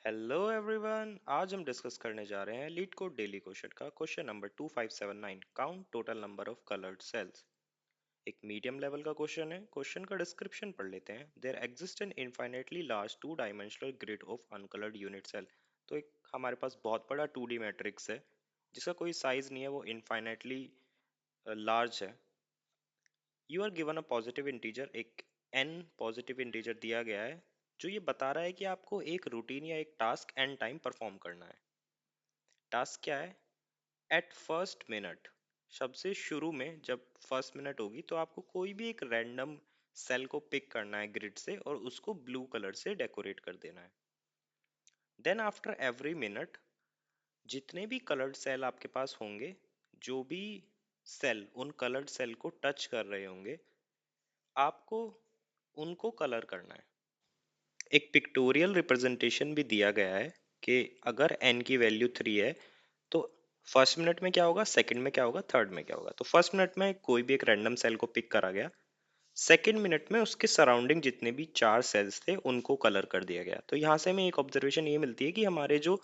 Hello everyone, आज हम discuss करने जा रहे हैं लीड कोड डेली क्वेश्चन का question number 2579, count total number of coloured cells. एक मीडियम लेवल का क्वेश्चन है। क्वेश्चन का डिस्क्रिप्शन पढ़ लेते हैं। There exist an infinitely large two dimensional grid of uncoloured unit cell. तो एक हमारे पास बहुत बड़ा 2D मैट्रिक्स है जिसका कोई साइज नहीं है, वो इनफाइनाइटली लार्ज है। You are given a positive integer, एक n पॉजिटिव इंटीजर दिया गया है जो ये बता रहा है कि आपको एक रूटीन या एक टास्क n टाइम परफॉर्म करना है। टास्क क्या है? एट फर्स्ट मिनट, सबसे शुरू में जब फर्स्ट मिनट होगी तो आपको कोई भी एक रैंडम सेल को पिक करना है ग्रिड से और उसको ब्लू कलर से डेकोरेट कर देना है। देन आफ्टर एवरी मिनट, जितने भी कलर्ड सेल आपके पास होंगे, जो भी सेल उन कलर्ड सेल को टच कर रहे होंगे, आपको उनको कलर करना है। एक पिक्टोरियल रिप्रेजेंटेशन भी दिया गया है कि अगर n की वैल्यू 3 है तो फर्स्ट मिनट में क्या होगा, सेकंड में क्या होगा, थर्ड में क्या होगा। तो फर्स्ट मिनट में कोई भी एक रैंडम सेल को पिक करा गया, सेकंड मिनट में उसके सराउंडिंग जितने भी चार सेल्स थे उनको कलर कर दिया गया। तो यहाँ से हमें एक ऑब्जर्वेशन ये मिलती है कि हमारे जो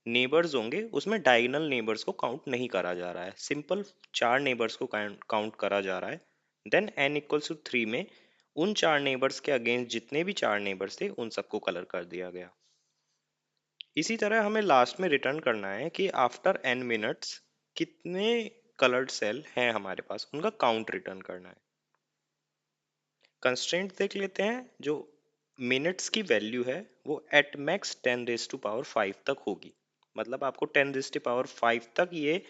नेबर्स होंगे उसमें डायगोनल नेबर्स को काउंट नहीं करा जा रहा है, सिंपल चार नेबर्स को काउंट करा जा रहा है। देन n इक्वल्स टू 3 में उन चार नेबर्स के अगेंस्ट जितने भी चार नेबर्स थे उन सबको कलर कर दिया गया। इसी तरह हमें लास्ट में रिटर्न करना है कि आफ्टर n मिनट्स कितने कलर्ड सेल हैं हमारे पास, उनका काउंट रिटर्न करना है। कंस्ट्रेंट देख लेते हैं। जो मिनट्स की वैल्यू है वो एट मैक्स 10⁵ तक होगी, मतलब आपको 10⁵ तक ये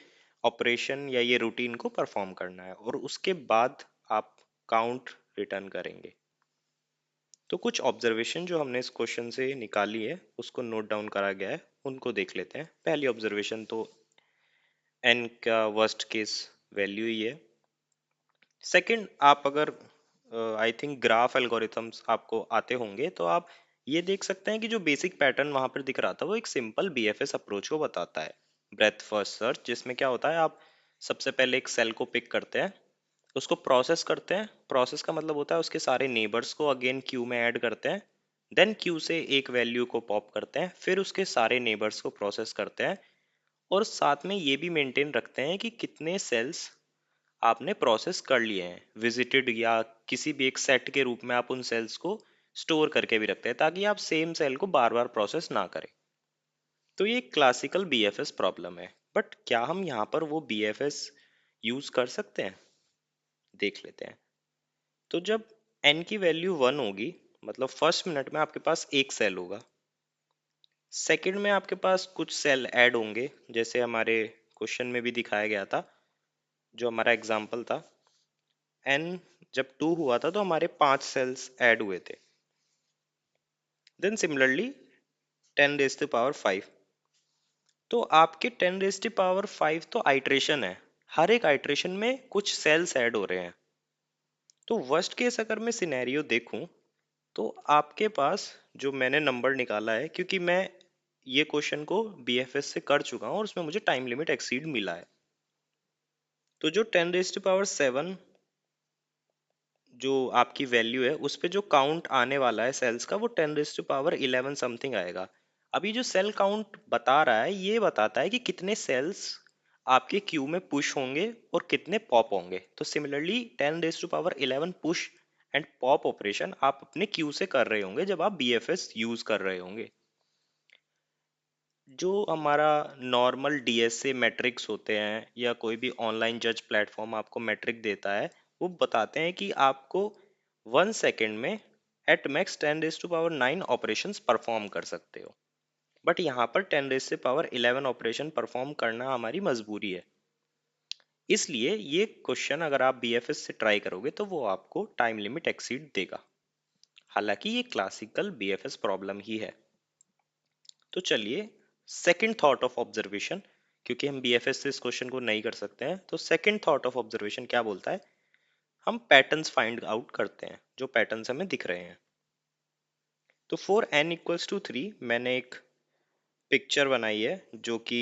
ऑपरेशन या ये रूटीन को परफॉर्म करना है और उसके बाद आप काउंट रिटर्न करेंगे। तो कुछ ऑब्जर्वेशन जो हमने इस क्वेश्चन से निकाली है उसको नोट डाउन करा गया है, उनको देख लेते हैं। पहली ऑब्जर्वेशन तो n का वर्स्ट केस वैल्यू ही है। सेकंड, आप अगर आई थिंक ग्राफ एल्गोरिथम्स आपको आते होंगे तो आप ये देख सकते हैं कि जो बेसिक पैटर्न वहां पर दिख रहा था वो एक सिंपल बीएफएस अप्रोच को बताता है, ब्रेथ फर्स्ट सर्च, जिसमें क्या होता है, आप सबसे पहले एक सेल को पिक करते हैं, उसको प्रोसेस करते हैं। प्रोसेस का मतलब होता है उसके सारे नेबर्स को अगेन क्यू में ऐड करते हैं, देन क्यू से एक वैल्यू को पॉप करते हैं, फिर उसके सारे नेबर्स को प्रोसेस करते हैं और साथ में ये भी मेंटेन रखते हैं कि कितने सेल्स आपने प्रोसेस कर लिए हैं, विजिटेड या किसी भी एक सेट के रूप में आप उन सेल्स को स्टोर करके भी रखते हैं ताकि आप सेम सेल को बार बार प्रोसेस ना करें। तो ये क्लासिकल बीएफएस प्रॉब्लम है, बट क्या हम यहाँ पर वो बीएफएस यूज कर सकते हैं, देख लेते हैं। तो जब n की वैल्यू 1 होगी, मतलब फर्स्ट मिनट में आपके पास एक सेल होगा, सेकंड में आपके पास कुछ सेल ऐड होंगे जैसे हमारे क्वेश्चन में भी दिखाया गया था, जो हमारा एग्जाम्पल था। n जब 2 हुआ था तो हमारे 5 सेल्स ऐड हुए थे। देन सिमिलरली 10⁵ तो आपके 10⁵ तो आइट्रेशन है, हर एक आइट्रेशन में कुछ सेल्स ऐड हो रहे हैं। तो वर्स्ट केस अगर मैं सिनेरियो देखूं तो आपके पास जो मैंने नंबर निकाला है, क्योंकि मैं ये क्वेश्चन को बीएफएस से कर चुका हूं और उसमें मुझे टाइम लिमिट एक्सीड मिला है, तो जो 10⁻7 जो आपकी वैल्यू है उस पे जो काउंट आने वाला है सेल्स का वो 10⁻11 समथिंग आएगा। अभी जो सेल काउंट बता रहा है ये बताता है कि कितने सेल्स आपके क्यू में पुश होंगे और कितने पॉप होंगे। तो similarly 10⁻11 push and pop operation आप अपने क्यू से कर रहे होंगे जब आप बीएफएस यूज कर रहे होंगे। जो हमारा नॉर्मल डीएसए मैट्रिक्स होते हैं या कोई भी ऑनलाइन जज प्लेटफॉर्म आपको मैट्रिक देता है, वो बताते हैं कि आपको 1 सेकेंड में एट मैक्स 10⁻9 ऑपरेशंस परफॉर्म कर सकते हो, बट यहाँ पर 10⁻11 ऑपरेशन परफॉर्म करना हमारी मजबूरी है। इसलिए ये क्वेश्चन अगर आप बीएफएस से ट्राई करोगे तो वो आपको टाइम लिमिट एक्सीड देगा, हालांकि ये क्लासिकल बीएफएस प्रॉब्लम ही है। तो चलिए सेकंड थॉट ऑफ ऑब्जर्वेशन, क्योंकि हम बीएफएस से इस क्वेश्चन को नहीं कर सकते हैं, तो सेकंड थॉट ऑफ ऑब्जर्वेशन क्या बोलता है, हम पैटर्न्स फाइंड आउट करते हैं जो पैटर्न्स हमें दिख रहे हैं। तो फॉर n = 3 मैंने एक पिक्चर बनाई है जो कि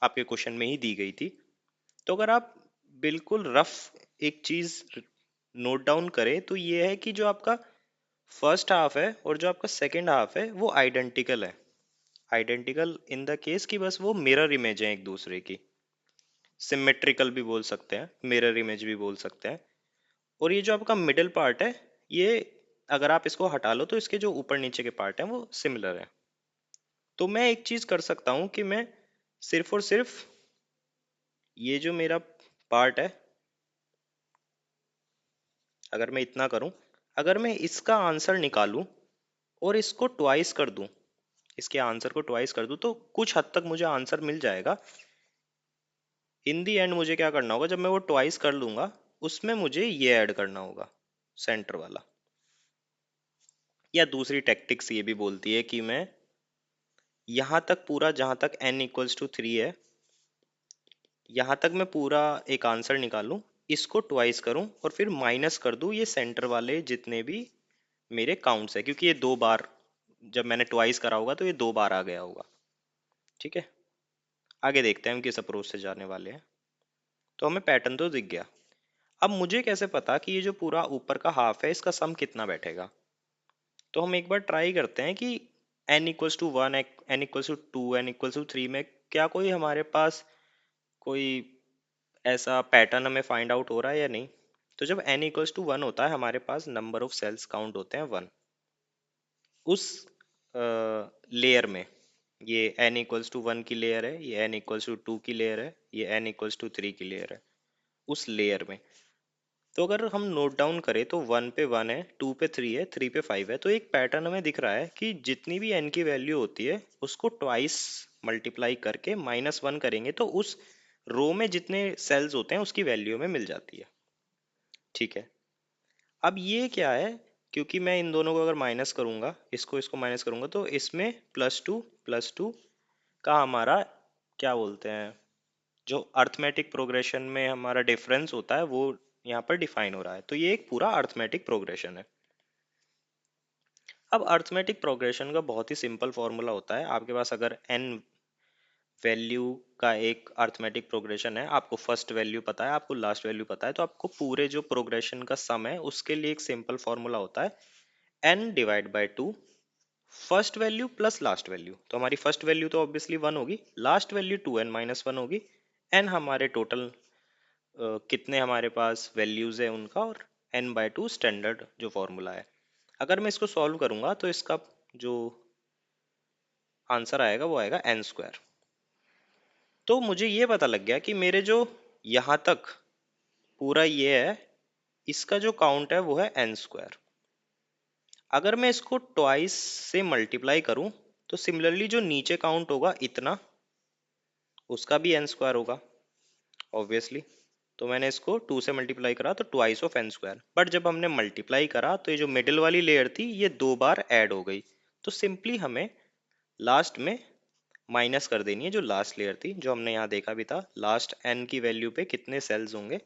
आपके क्वेश्चन में ही दी गई थी। तो अगर आप बिल्कुल रफ एक चीज नोट डाउन करें तो ये है कि जो आपका फर्स्ट हाफ है और जो आपका सेकंड हाफ है वो आइडेंटिकल है। आइडेंटिकल इन द केस कि बस वो मिरर इमेज है एक दूसरे की। सिमेट्रिकल भी बोल सकते हैं, मिरर इमेज भी बोल सकते हैं। और ये जो आपका मिडिल पार्ट है, ये अगर आप इसको हटा लो तो इसके जो ऊपर नीचे के पार्ट हैं वो सिमिलर है। तो मैं एक चीज कर सकता हूँ कि मैं सिर्फ और सिर्फ ये जो मेरा पार्ट है, अगर मैं इतना करूं, अगर मैं इसका आंसर निकालूं और इसको ट्वाइस कर दूं, इसके आंसर को ट्वाइस कर दूं, तो कुछ हद तक मुझे आंसर मिल जाएगा। इन दी एंड मुझे क्या करना होगा, जब मैं वो ट्वाइस कर लूंगा उसमें मुझे ये ऐड करना होगा, सेंटर वाला। या दूसरी टैक्टिक्स ये भी बोलती है कि मैं यहां तक पूरा, जहां तक n इक्वल्स टू 3 है, यहां तक मैं पूरा एक आंसर निकालूं, इसको ट्वाइस करूं और फिर माइनस कर दूं ये सेंटर वाले जितने भी मेरे काउंट्स है, क्योंकि ये 2 बार, जब मैंने ट्वाइस करा होगा तो ये 2 बार आ गया होगा। ठीक है, आगे देखते हैं हम किस अप्रोच से जाने वाले हैं। तो हमें पैटर्न तो दिख गया। अब मुझे कैसे पता कि ये जो पूरा ऊपर का हाफ है इसका सम कितना बैठेगा? तो हम एक बार ट्राई करते हैं कि n equals to 1, n equals to 2, n equals to 3 में क्या कोई हमारे पास कोई ऐसा पैटर्न हमें फाइंड आउट हो रहा है या नहीं। तो जब n इक्वल्स टू 1 होता है हमारे पास नंबर ऑफ सेल्स काउंट होते हैं 1 उस लेयर में। ये n इक्वल्स टू 1 की लेयर है, ये n इक्वल्स टू 2 की लेयर है, ये n इक्वल्स टू 3 की लेयर है, उस लेयर में। तो अगर हम नोट डाउन करें तो 1 पे 1 है, 2 पे 3 है, 3 पे 5 है। तो एक पैटर्न हमें दिख रहा है कि जितनी भी n की वैल्यू होती है उसको ट्वाइस मल्टीप्लाई करके -1 करेंगे तो उस रो में जितने सेल्स होते हैं उसकी वैल्यू में मिल जाती है। ठीक है, अब ये क्या है, क्योंकि मैं इन दोनों को अगर माइनस करूंगा, इसको इसको माइनस करूंगा, तो इसमें +2 का हमारा क्या बोलते हैं, जो अर्थमेटिक प्रोग्रेशन में हमारा डिफरेंस होता है वो यहाँ पर डिफाइन हो रहा है। तो ये एक पूरा अर्थमेटिक प्रोग्रेशन है। अब अर्थमेटिक प्रोग्रेशन का बहुत ही सिंपल फॉर्मूला होता है। आपके पास अगर n वैल्यू का एक अर्थमेटिक प्रोग्रेशन है, आपको फर्स्ट वैल्यू पता है, आपको लास्ट वैल्यू पता है, तो आपको पूरे जो प्रोग्रेशन का सम है उसके लिए एक सिंपल फॉर्मूला होता है n divide by 2, first value plus last value. तो हमारी फर्स्ट वैल्यू तो ऑब्वियसली 1 होगी, लास्ट वैल्यू 2n-1 होगी, n हमारे टोटल कितने हमारे पास वैल्यूज है उनका, और n/2 स्टैंडर्ड जो फॉर्मूला है। अगर मैं इसको सॉल्व करूंगा तो इसका जो आंसर आएगा वो आएगा n²। तो मुझे ये पता लग गया कि मेरे जो यहाँ तक पूरा ये है, इसका जो काउंट है वो है n²। अगर मैं इसको ट्वाइस से मल्टीप्लाई करूं तो सिमिलरली जो नीचे काउंट होगा इतना, उसका भी n² होगा ऑब्वियसली। तो मैंने इसको 2 से मल्टीप्लाई करा तो ट्वाइस ऑफ n²। बट जब हमने मल्टीप्लाई करा तो ये जो मिडिल वाली लेयर थी ये 2 बार ऐड हो गई। तो सिंपली हमें लास्ट में माइनस कर देनी है जो लास्ट लेयर थी, जो हमने यहाँ देखा भी था लास्ट n की वैल्यू पे कितने सेल्स होंगे।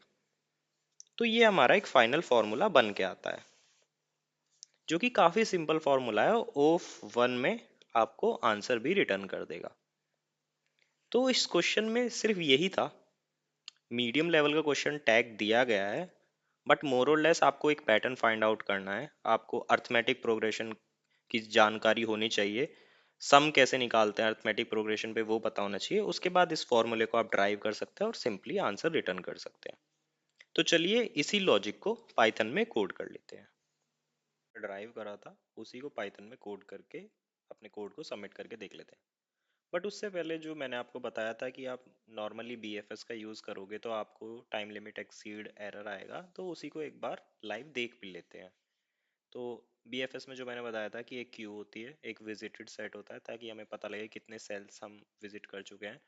तो ये हमारा एक फाइनल फॉर्मूला बन के आता है, जो कि काफी सिंपल फॉर्मूला है। ऑफ 1 में आपको आंसर भी रिटर्न कर देगा। तो इस क्वेश्चन में सिर्फ यही था, मीडियम लेवल का क्वेश्चन टैग दिया गया है, बट मोर और लेस आपको एक पैटर्न फाइंड आउट करना है। आपको अर्थमेटिक प्रोग्रेशन की जानकारी होनी चाहिए, सम कैसे निकालते हैं अर्थमेटिक प्रोग्रेशन पे वो पता होना चाहिए। उसके बाद इस फॉर्मूले को आप ड्राइव कर सकते हैं और सिंपली आंसर रिटर्न कर सकते हैं। तो चलिए इसी लॉजिक को पाइथन में कोड कर लेते हैं। ड्राइव करा था उसी को पाइथन में कोड करके अपने कोड को सबमिट करके देख लेते हैं। बट उससे पहले जो मैंने आपको बताया था कि आप नॉर्मली BFS का यूज़ करोगे तो आपको टाइम लिमिट एक्सीड एरर आएगा, तो उसी को एक बार लाइव देख भी लेते हैं। तो BFS में जो मैंने बताया था कि एक क्यू होती है, एक विजिटेड सेट होता है, ताकि हमें पता लगे कितने सेल्स हम विजिट कर चुके हैं।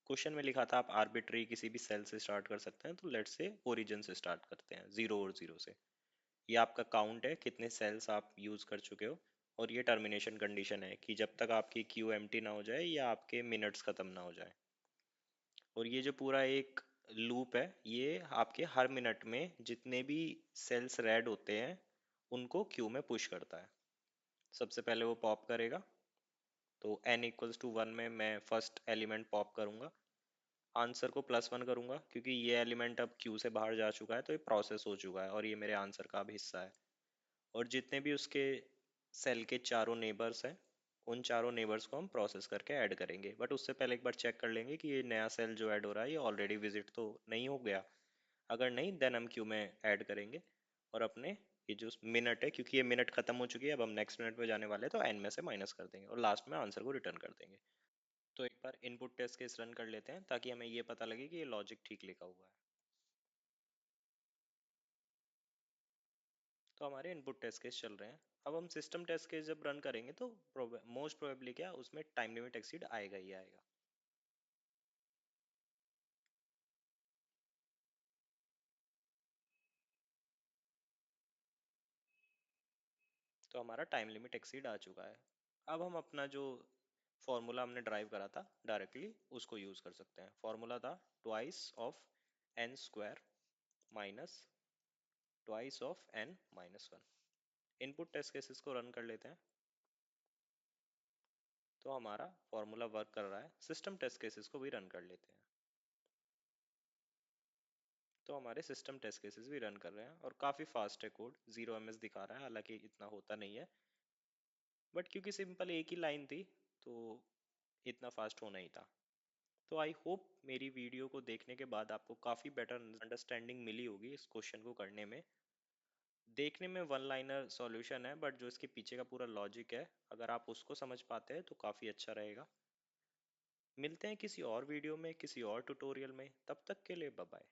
क्वेश्चन में लिखा था आप आर्बिट्री किसी भी सेल से स्टार्ट कर सकते हैं, तो लेट्स से ओरिजिन से स्टार्ट करते हैं, 0 और 0 से। ये आपका काउंट है कितने सेल्स आप यूज कर चुके हो। और ये टर्मिनेशन कंडीशन है कि जब तक आपकी क्यू एम्प्टी ना हो जाए या आपके मिनट्स खत्म ना हो जाए। और ये जो पूरा एक लूप है ये आपके हर मिनट में जितने भी सेल्स रेड होते हैं उनको क्यू में पुश करता है। सबसे पहले वो पॉप करेगा, तो n इक्वल्स टू 1 में मैं फर्स्ट एलिमेंट पॉप करूंगा, आंसर को +1 करूंगा क्योंकि ये एलिमेंट अब क्यू से बाहर जा चुका है, तो ये प्रोसेस हो चुका है और ये मेरे आंसर का अब हिस्सा है। और जितने भी उसके सेल के चारों नेबर्स हैं उन चारों नेबर्स को हम प्रोसेस करके ऐड करेंगे, बट उससे पहले एक बार चेक कर लेंगे कि ये नया सेल जो ऐड हो रहा है ये ऑलरेडी विजिट तो नहीं हो गया। अगर नहीं, देन हम क्यू में ऐड करेंगे और अपने ये जो मिनट है, क्योंकि ये मिनट खत्म हो चुकी है, अब हम नेक्स्ट मिनट पे जाने वाले हैं, तो एन में से माइनस कर देंगे और लास्ट में आंसर को रिटर्न कर देंगे। तो एक बार इनपुट टेस्ट केस रन कर लेते हैं ताकि हमें ये पता लगे कि ये लॉजिक ठीक लिखा हुआ है। तो हमारे इनपुट टेस्ट केस चल रहे हैं। अब हम सिस्टम टेस्ट केस जब रन करेंगे तो मोस्ट प्रोबेबली क्या उसमें टाइम लिमिट एक्सीड आएगा ही आएगा। तो हमारा टाइम लिमिट एक्सीड आ चुका है। अब हम अपना जो फॉर्मूला हमने ड्राइव करा था डायरेक्टली उसको यूज कर सकते हैं। फॉर्मूला था twice of N square minus twice of N minus one. Input test cases को रन कर लेते हैं। तो हमारा फॉर्मूला वर्क कर रहा है। सिस्टम टेस्ट केसेस को भी रन कर लेते हैं। तो हमारे सिस्टम टेस्ट केसेस भी रन कर रहे हैं और काफ़ी फास्ट है कोड, 0 ms दिखा रहा है, हालांकि इतना होता नहीं है, बट क्योंकि सिंपल एक ही लाइन थी तो इतना फास्ट होना ही था। तो आई होप मेरी वीडियो को देखने के बाद आपको काफ़ी बेटर अंडरस्टैंडिंग मिली होगी इस क्वेश्चन को करने में। देखने में वन लाइनर सॉल्यूशन है, बट जो इसके पीछे का पूरा लॉजिक है, अगर आप उसको समझ पाते हैं तो काफ़ी अच्छा रहेगा। मिलते हैं किसी और वीडियो में, किसी और ट्यूटोरियल में, तब तक के लिए बाय बाय।